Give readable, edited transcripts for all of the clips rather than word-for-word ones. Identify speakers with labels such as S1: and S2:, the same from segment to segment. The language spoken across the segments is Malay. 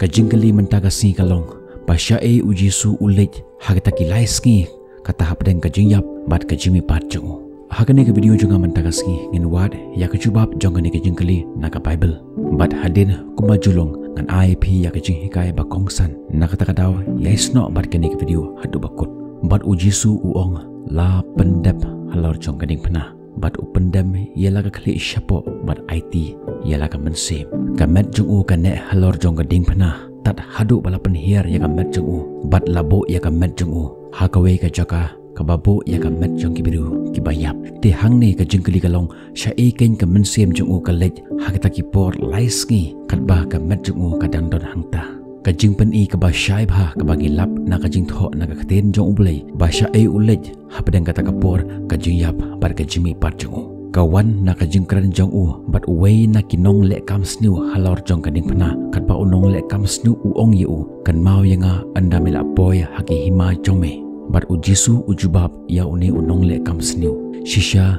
S1: kajingkali mentaga si kalong basya ujisu ulit hagita kilai ski kata hapdeng kajingyap bat kajimi pat jongu hakane ke video juga mentaga ski ngin wad ya kejubab jongane kajingkali naga bible bat hadin kumajulong ngan IP ya kajing hikai ba kongsan nakata kadaw ya isno bat kane ke video hadu bakut bat ujisu uong la pendap halor jong kading pena bat upendam ia laga kali syapo bat IT ia laga mensem kamet jungu kane halor jong kading pena tat hadu bala penhiar ya kamet jungu bat labo ya kamet jungu hakawe ka jaka kababu ya kamet jong kibiru kibayap ti hangne ka jingkali kalong sya ken ka mensem jungu kalej hakita ki por laiski katba kamet jungu kadang don hangta kajing pen ka ba syai bha ka bagi lap na kajing tho na ka kten jong ublei ba sya ulej hapdeng kata kapor kajing yap bar kajimi pat jungu kawan na kajing kran jong bat uwei na kinong le kam snu halor jong kading pena katba unong le kam snu uong yu kan mau yanga anda mila boy haki hima jongme bat ujisu ujubab ya une unong le kam snu shisha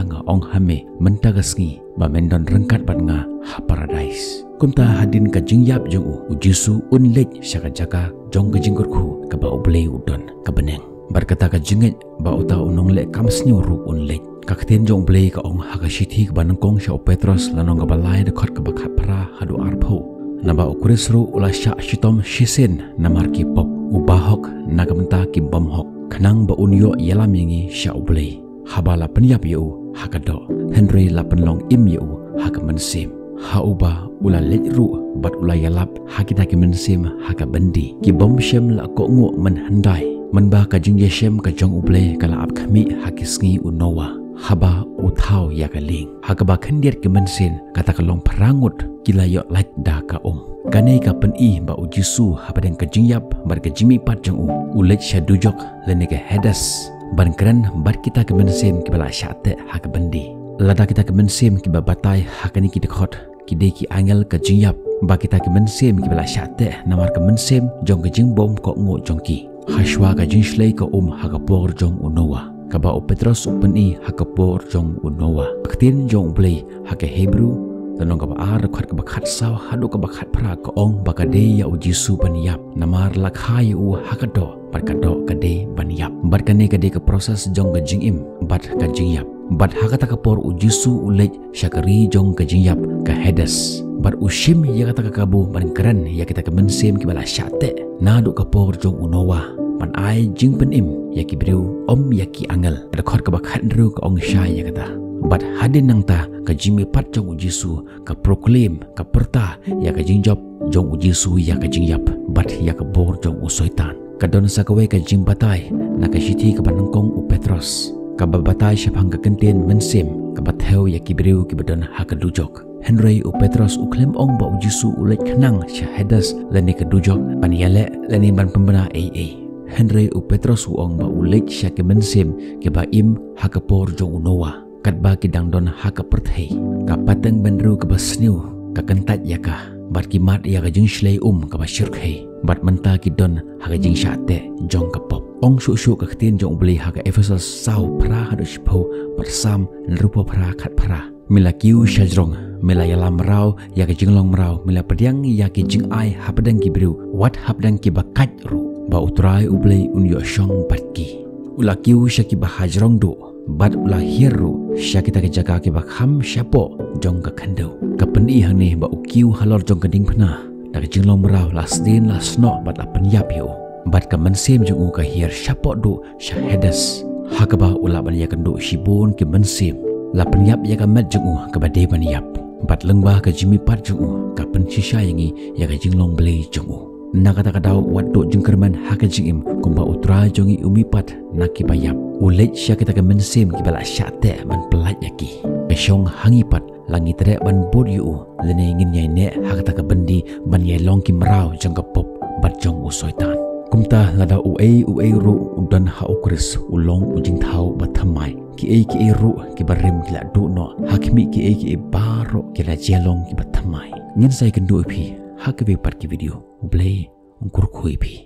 S1: nga ong hame mentagasngi ba mendon rengkat bat nga ha paradise kumta hadin kajing yap jong ujisu unlej syaka jaka jong kajing kurku ka ba ublei udon ka beneng berkata kajinget ba uta unong le kam snu ru unlej kakten jong blei ka ong hakashiti ka banangkong sya Petros lanong ka balai dekat ka bakhat para hadu arpho naba ukurisru ula sya shitom shisen namarki pop ubahok nagamta ki bomhok khnang ba unyo yalam yangi sya ublei habala penyap yu hakado Henry lapenlong im yu hakamansim hauba ula lejru bat ula yalap hakita ki mensim hakabendi ki bom shem la ko ngu menhandai menba ka jing yeshem ka jong ublei kala ap khami hakisngi unowa haba uthau ya kaling hakaba khendiat ke mensin kata kalong perangut kila yok laj da ka kane ka pen ba ujisu habadeng ka jingyap bar ka jimi pat jong ulet syadujok lene ke hedas ban kran bar kita ke mensin ke bala syate hak bendi lada kita ke mensim ke batai hakani ki dekot ki de ki angel ka jingyap ba kita ke mensim ke bala syate namar ke mensim jong ke jingbom ko ngo jongki hashwa ka jinshlei ka hakapor jong unowa kaba Petros upeni hakapor jong unowa ktin jong blei hake Hebrew tanong kaba ar khat kaba khat saw hadu kaba khat pra ka ong bakade ya ujisu baniap namar lakhai hakado barkado kade baniap barkane kade ka proses jong ka jingim bat ka jingyap bat hakata kapor ujisu ulej syakari jong ka jingyap ka hedes bar ushim ya kata ka kabu barkran ya kita ka mensem ki bala syate nadu kapor jong unowa man ai jing pen ya ki breu ya ki angel ada khot ka bakhat ru ka ong syai ya kata bat hadin nang ta ka jimi pat jong ujisu ka proclaim ka perta ya ka jingjop jong ujisu ya ka jingyap bat ya ka bor jong usoitan ka don sakawe ka jing batai na ka shiti ka banangkong Petros ka babatai syapang ka kenten mensem ka batheu ya ki breu ki badon ha ka dujok Henry Petros uklem ong ba ujisu ulet khnang syahadas lene ka dujok ban yale lene ban pembena Henry Petros uong ba ulit siya ke mensem ke baim hakapor jong unowa kat ba kidang don hakaperthei kapateng benru ke basniu kakentat yaka bat kimat ya ka jing shlei ka basyurkhei bat menta kidon haka jing syate jong kapop ong su ka ktin jong beli haka Efesus sau pra hadu shpo bersam rupa pra khat pra milakiu syajrong mila yalam rau ya ka jinglong rau mila pediang ya ki jing ai hapdang ki bru wat hapdang ki bakat ru ba utrai ublei unyo syong patki ulakiu syaki bahajrong do bat ulah hiru syakita ke jaga ke bakham syapo jong ka khando ka peni hane ba ukiu halor jong kading phna da ka jinglong merau lasdin lasno bat la penyap yo bat ka mensem jong ka hir syapo do syahadas hakaba ula ban ya kando shibun ke mensem la penyap ya ka mat jong ka bade penyap bat lengba ka jimi pat jong ka pensisya yangi ya ka jinglong blei jong nakata kadau waddo jengkerman haka jingim kumba utra jongi umipat nakibayap ulet sya kita ke mensem ki bala syate man pelat yaki besyong hangipat langit rek ban bodyu lene ngin nyai ne hakata ka bendi ban yai long ki merau jong kapop bat jong usoitan kumta lada uei ru udan ha ukris ulong ujing thau bathamai ki ru ki barim ki la du no hakmi ki baro ki la jelong ki bathamai ngin sai kendu phi hakbe par ki video ublei ungkur khui phi